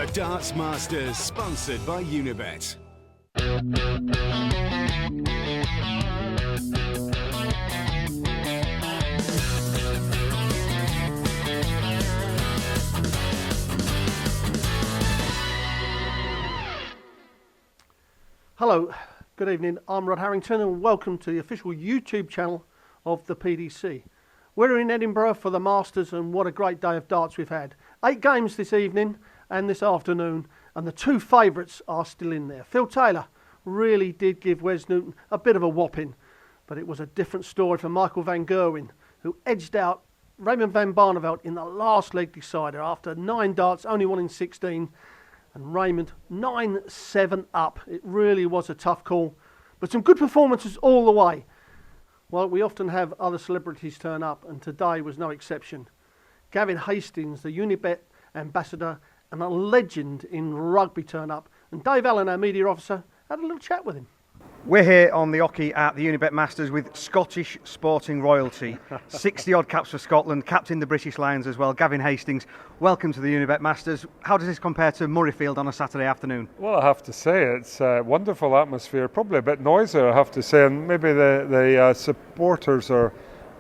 The Darts Masters, sponsored by Unibet. Hello, good evening. I'm Rod Harrington and welcome to the official YouTube channel of the PDC. We're in Edinburgh for the Masters and what a great day of darts we've had. 8 games this evening and this afternoon, and the 2 favourites are still in there. Phil Taylor really did give Wes Newton a bit of a whopping, but it was a different story for Michael van Gerwen, who edged out Raymond van Barneveld in the last leg decider after 9 darts, only one in 16. And Raymond 9-7 up. It really was a tough call, but some good performances all the way. Well, we often have other celebrities turn up, and today was no exception. Gavin Hastings, the Unibet ambassador and a legend in rugby, turned up, and Dave Allen, our media officer, had a little chat with him. We're here on the hockey at the Unibet Masters with Scottish sporting royalty. 60-odd caps for Scotland, captain the British Lions as well. Gavin Hastings, welcome to the Unibet Masters. How does this compare to Murrayfield on a Saturday afternoon? Well, I have to say it's a wonderful atmosphere, probably a bit noisier, I have to say, and maybe the supporters are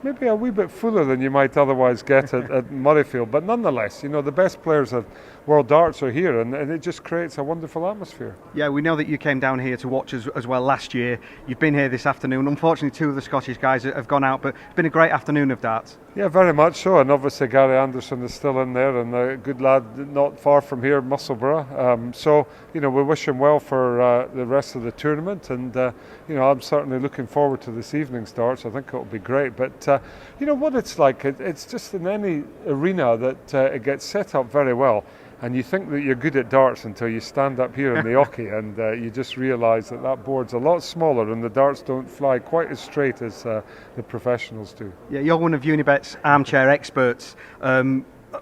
maybe a wee bit fuller than you might otherwise get at Murrayfield. But nonetheless, you know, the best players of world darts are here, and it just creates a wonderful atmosphere. Yeah, we know that you came down here to watch as well last year. You've been here this afternoon. Unfortunately, 2 of the Scottish guys have gone out, but it's been a great afternoon of darts. Yeah, very much so, and obviously Gary Anderson is still in there, and a good lad not far from here, Musselburgh. So, you know, we wish him well for the rest of the tournament, and, you know, I'm certainly looking forward to this evening's darts. I think it'll be great, but, you know, what it's like, it's just in any arena that it gets set up very well. And you think that you're good at darts until you stand up here in the hockey and you just realise that board's a lot smaller and the darts don't fly quite as straight as the professionals do. Yeah, you're one of Unibet's armchair experts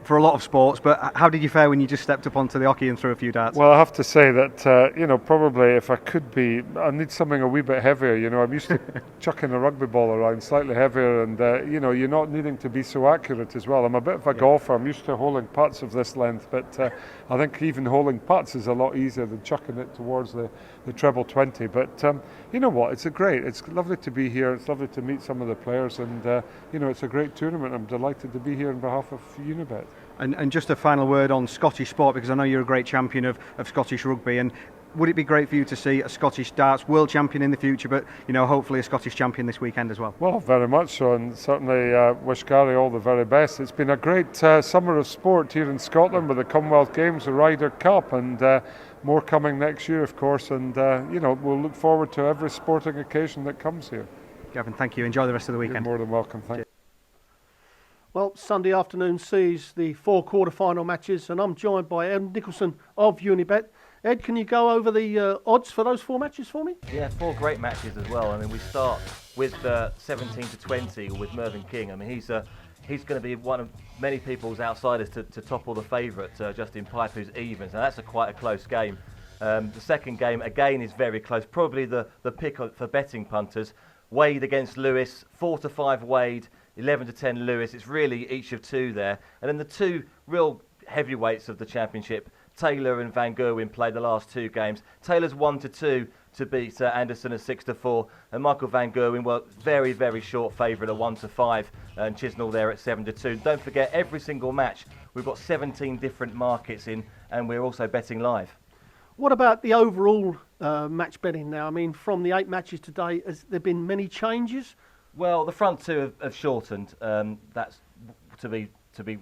for a lot of sports, but how did you fare when you just stepped up onto the hockey and threw a few darts? Well, I have to say that, you know, probably if I could be, I need something a wee bit heavier. You know, I'm used to chucking a rugby ball around slightly heavier, and, you know, you're not needing to be so accurate as well. I'm a bit of a golfer. I'm used to holding putts of this length, but I think even holding putts is a lot easier than chucking it towards the treble 20. But you know what? It's lovely to be here. It's lovely to meet some of the players, and, you know, it's a great tournament. I'm delighted to be here on behalf of Unibet. And just a final word on Scottish sport, because I know you're a great champion of Scottish rugby, and would it be great for you to see a Scottish darts world champion in the future, but, you know, hopefully a Scottish champion this weekend as well? Well, very much so, and certainly wish Gary all the very best. It's been a great summer of sport here in Scotland with the Commonwealth Games, the Ryder Cup, and more coming next year, of course, and you know, we'll look forward to every sporting occasion that comes here. Gavin, thank you. Enjoy the rest of the weekend. You're more than welcome. Thank you. Well, Sunday afternoon sees the 4 quarter-final matches, and I'm joined by Ed Nicholson of Unibet. Ed, can you go over the odds for those 4 matches for me? Yeah, 4 great matches as well. I mean, we start with 17-20 with Mervyn King. I mean, he's going to be one of many people's outsiders to topple the favourite, Justin Pipe, who's even. So that's quite a close game. The second game, again, is very close. Probably the pick for betting punters. Wade against Lewis, 4-5 Wade, 11-10 Lewis. It's really each of 2 there. And then the 2 real heavyweights of the championship, Taylor and Van Gerwen, played the last 2 games. Taylor's 1-2 to beat Anderson at 6-4, and Michael van Gerwen, well, very, very short favourite at 1-5, and Chisnell there at 7-2. Don't forget, every single match we've got 17 different markets in, and we're also betting live. What about the overall match betting now? I mean, from the 8 matches today, has there been many changes? Well, the front 2 have shortened. That's to be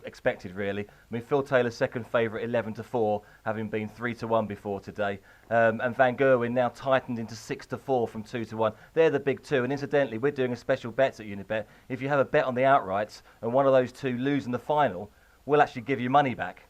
expected, really. I mean, Phil Taylor's second favourite, 11-4, having been 3-1 before today, and Van Gerwen now tightened into 6-4 from 2-1. They're the big 2, and incidentally, we're doing a special bet at Unibet. If you have a bet on the outrights and one of those 2 lose in the final, we'll actually give you money back.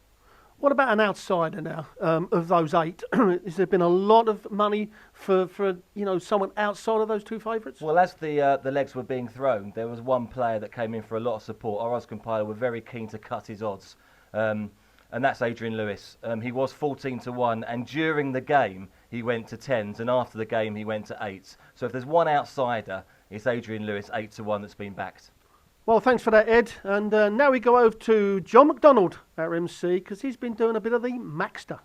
What about an outsider now of those 8? Has there been a lot of money for you know, someone outside of those 2 favourites? Well, as the legs were being thrown, there was one player that came in for a lot of support. Our odds compiler were very keen to cut his odds, and that's Adrian Lewis. He was 14-1, and during the game he went to 10s, and after the game he went to 8s. So if there's one outsider, it's Adrian Lewis, 8-1, that's been backed. Well, thanks for that, Ed. And now we go over to John McDonald, our MC, because he's been doing a bit of the Maxter.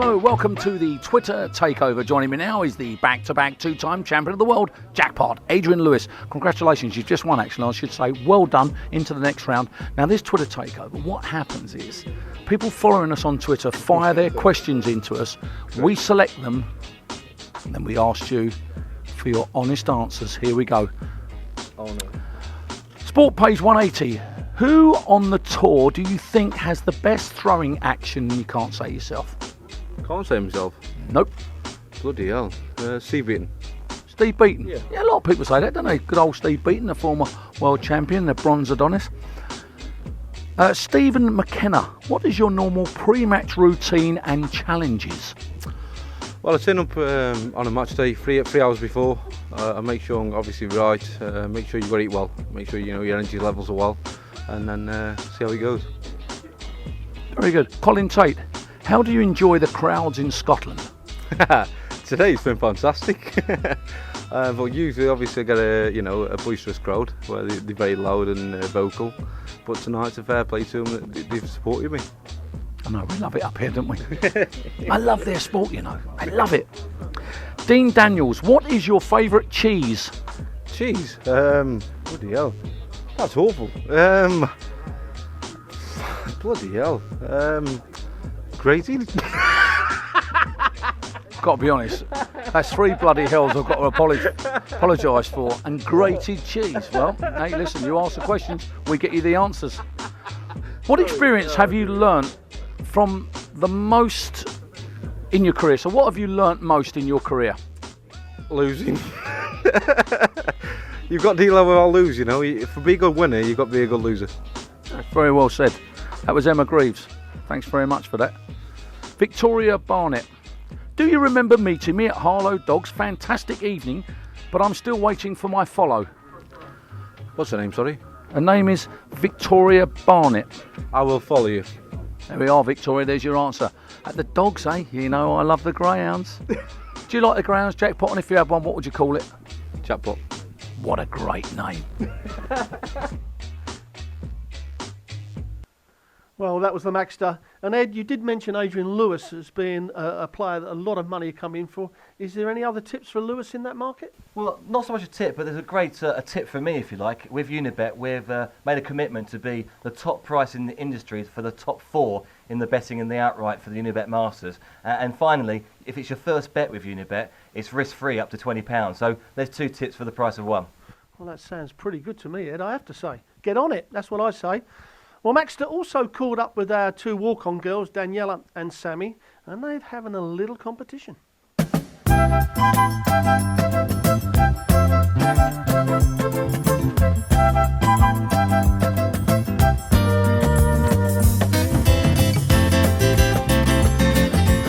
Hello, welcome to the Twitter Takeover. Joining me now is the back-to-back two-time champion of the world, jackpot, Adrian Lewis. Congratulations, you've just won, actually, I should say. Well done, into the next round. Now, this Twitter Takeover, what happens is people following us on Twitter fire their questions into us. We select them, and then we ask you for your honest answers. Here we go. Oh, no. Sport page 180. Who on the tour do you think has the best throwing action? You can't say yourself. Can't say himself. Nope. Bloody hell. Steve Beaton. Steve Beaton. Yeah, a lot of people say that, don't they? Good old Steve Beaton, the former world champion, the bronze Adonis. Stephen McKenna, what is your normal pre-match routine and challenges? Well, I turn up on a match day 3 hours before. I make sure I'm obviously right. Make sure you've got to eat well. Make sure you know your energy levels are well. And then see how it goes. Very good. Colin Tate, how do you enjoy the crowds in Scotland? Today's been fantastic. But usually, obviously, I get a boisterous crowd where they're very loud and vocal. But tonight's a fair play to them. They've supported me. I know, we love it up here, don't we? I love their sport, you know. I love it. Dean Daniels, what is your favourite cheese? Cheese? Bloody hell. That's awful. Bloody hell. Grated? Got to be honest, that's 3 bloody hells I've got to apologise for. And grated cheese. Well, hey, listen, you ask the questions, we get you the answers. What experience have you learnt from the most in your career? So what have you learnt most in your career? Losing. You've got to deal with all lose, you know. For being a good winner, you've got to be a good loser. That's very well said. That was Emma Greaves. Thanks very much for that. Victoria Barnett. Do you remember meeting me at Harlow Dogs? Fantastic evening, but I'm still waiting for my follow. What's her name, sorry? Her name is Victoria Barnett. I will follow you. There we are, Victoria. There's your answer. At the Dogs, eh? You know I love the greyhounds. Do you like the greyhounds, jackpot? And if you had one, what would you call it? Jackpot. What a great name. Well, that was the Maxter. And Ed, you did mention Adrian Lewis as being a player that a lot of money come in for. Is there any other tips for Lewis in that market? Well, not so much a tip, but there's a great a tip for me, if you like. With Unibet, we've made a commitment to be the top price in the industry for the top 4 in the betting and the outright for the Unibet Masters. And finally, if it's your first bet with Unibet, it's risk-free up to £20. So there's 2 tips for the price of 1. Well, that sounds pretty good to me, Ed, I have to say. Get on it, that's what I say. Well, Maxter also caught up with our 2 walk-on girls, Daniella and Sammi, and they're having a little competition.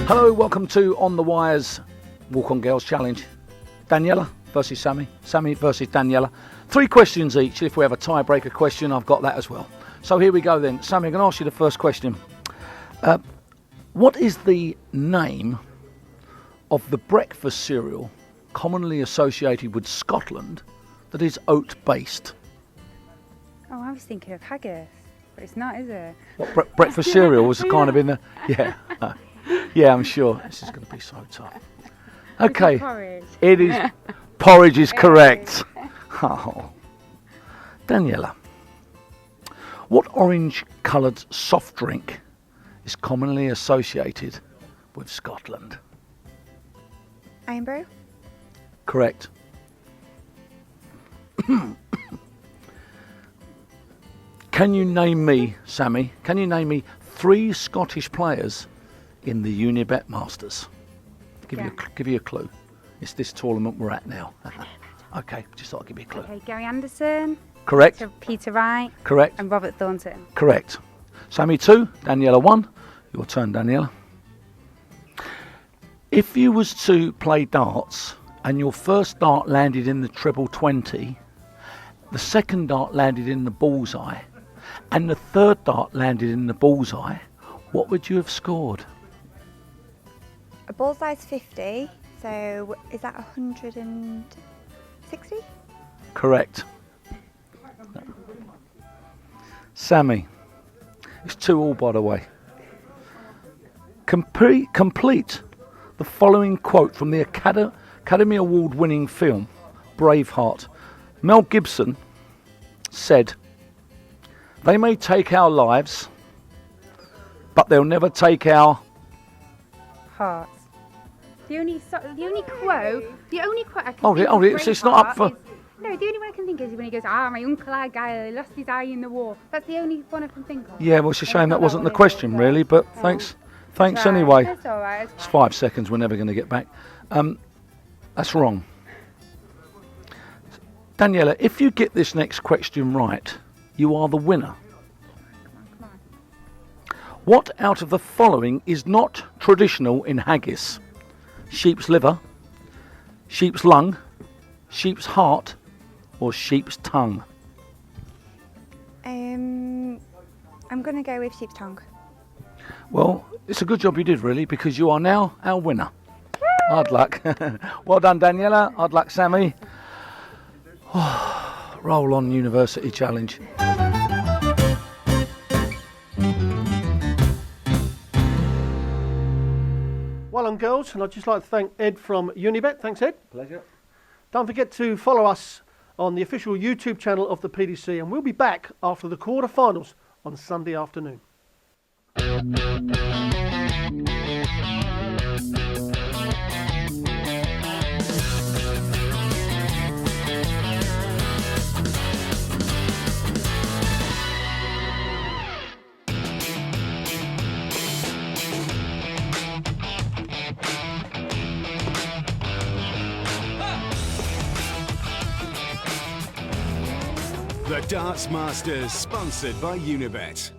Hello, welcome to On The Wire's Walk-on Girls Challenge. Daniella versus Sammi, Sammi versus Daniella. 3 questions each. If we have a tiebreaker question, I've got that as well. So here we go then. Sammi, I'm going to ask you the first question. What is the name of the breakfast cereal commonly associated with Scotland that is oat-based? Oh, I was thinking of haggis, but it's not, is it? What breakfast cereal was kind of in the... Yeah, yeah, I'm sure. This is going to be so tough. Okay, Porridge. it is... Porridge is correct. Oh. Daniella. What orange-coloured soft drink is commonly associated with Scotland? Iron Brew? Correct. Can you name me, Sammi, 3 Scottish players in the Unibet Masters? Give you a clue. It's this tournament we're at now. Okay, just thought I'd give you a clue. Okay, Gary Anderson. Correct. Peter Wright. Correct. And Robert Thornton. Correct. Sammi 2, Daniella 1. Your turn, Daniella. If you was to play darts and your first dart landed in the treble 20, the second dart landed in the bullseye, and the third dart landed in the bullseye, what would you have scored? A bullseye's 50, so is that 160? Correct. Sammi, it's 2-2 by the way. Complete the following quote from the Academy Award-winning film Braveheart. Mel Gibson said, "They may take our lives, but they'll never take our..." Hearts. The only quote I can Hold it, think hold of it, it's not up for... Braveheart no, the only one I can think is when he goes, my uncle had guy lost his eye in the war. That's the only one I can think of. Yeah, well, it's a shame that wasn't the question, really, but thanks Right, anyway. That's all right. It's 5 seconds, we're never going to get back. That's wrong. Daniella, if you get this next question right, you are the winner. Come on. What out of the following is not traditional in haggis? Sheep's liver, sheep's lung, sheep's heart, or sheep's tongue? I'm going to go with sheep's tongue. Well, it's a good job you did, really, because you are now our winner. Hard luck. Well done, Daniella. Hard luck, Sammi. Roll on, University Challenge. Well done, girls, and I'd just like to thank Ed from Unibet. Thanks, Ed. Pleasure. Don't forget to follow us on the official YouTube channel of the PDC, and we'll be back after the quarterfinals on Sunday afternoon. The Darts Masters, sponsored by Unibet.